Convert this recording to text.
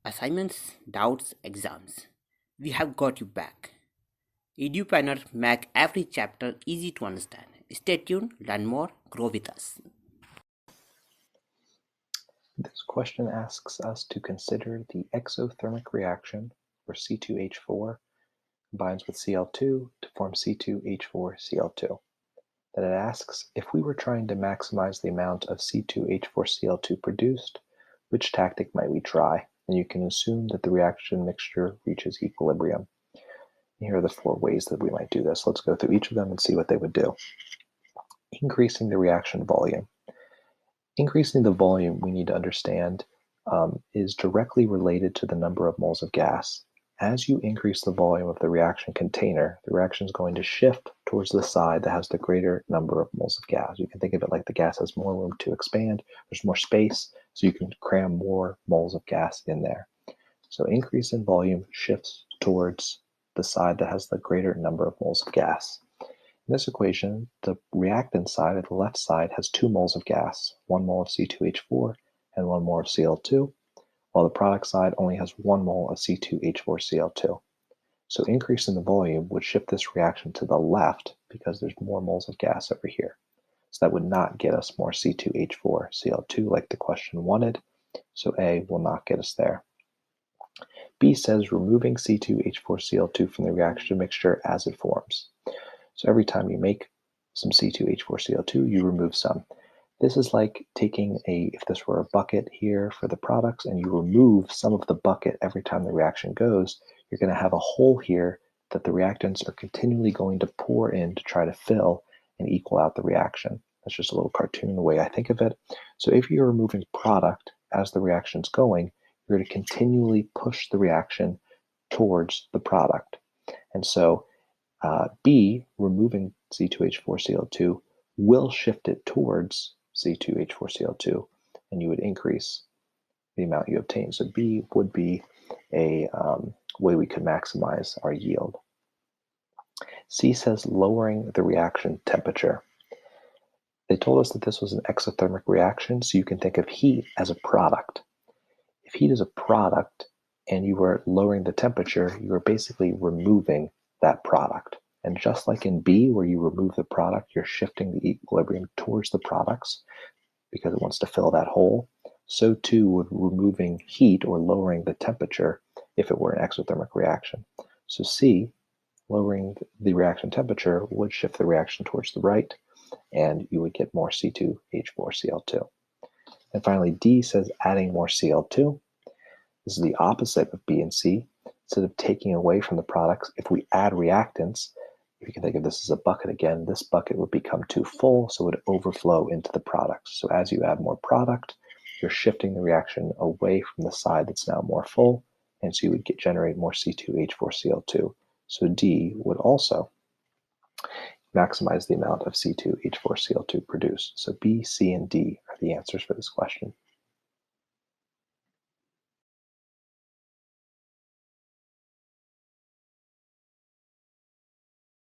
assignments, doubts, exams. We have got you back. EduPlanner make every chapter easy to understand. Stay tuned, learn more, grow with us. This question asks us to consider the exothermic reaction where C2H4 combines with Cl2 to form C2H4Cl2. Then it asks, if we were trying to maximize the amount of C2H4Cl2 produced, which tactic might we try? And you can assume that the reaction mixture reaches equilibrium. Here are the 4 ways that we might do this. Let's go through each of them and see what they would do. Increasing the reaction volume. Increasing the volume, we need to understand, is directly related to the number of moles of gas. As you increase the volume of the reaction container, the reaction is going to shift towards the side that has the greater number of moles of gas. You can think of it like the gas has more room to expand, there's more space, so you can cram more moles of gas in there. So increase in volume shifts towards the side that has the greater number of moles of gas. In this equation, the reactant side, or the left side, has 2 moles of gas, 1 mole of C2H4 and 1 mole of Cl2, while the product side only has 1 mole of C2H4Cl2. So increase in the volume would shift this reaction to the left because there's more moles of gas over here. So that would not get us more C2H4Cl2 like the question wanted, so A will not get us there. B says removing C2H4Cl2 from the reaction mixture as it forms. So every time you make some C2H4Cl2, you remove some. This is like taking if this were a bucket here for the products and you remove some of the bucket every time the reaction goes, you're going to have a hole here that the reactants are continually going to pour in to try to fill and equal out the reaction. That's just a little cartoon the way I think of it. So if you're removing product as the reaction's going, you're going to continually push the reaction towards the product. And so B, removing C2H4Cl2, will shift it towards C2H4Cl2, and you would increase the amount you obtain. So B would be a way we could maximize our yield. C says lowering the reaction temperature. They told us that this was an exothermic reaction, so you can think of heat as a product. If heat is a product and you were lowering the temperature, you are basically removing that product. And just like in B, where you remove the product, you're shifting the equilibrium towards the products because it wants to fill that hole. So too would removing heat or lowering the temperature if it were an exothermic reaction. So C, lowering the reaction temperature, would shift the reaction towards the right, and you would get more C2H4Cl2. And finally, D says adding more Cl2. This is the opposite of B and C. Instead of taking away from the products, if we add reactants, if you can think of this as a bucket again, this bucket would become too full, so it would overflow into the products. So as you add more product, you're shifting the reaction away from the side that's now more full, and so you would generate more C2H4Cl2. So D would also maximize the amount of C2H4Cl2 produced. So B, C, and D are the answers for this question.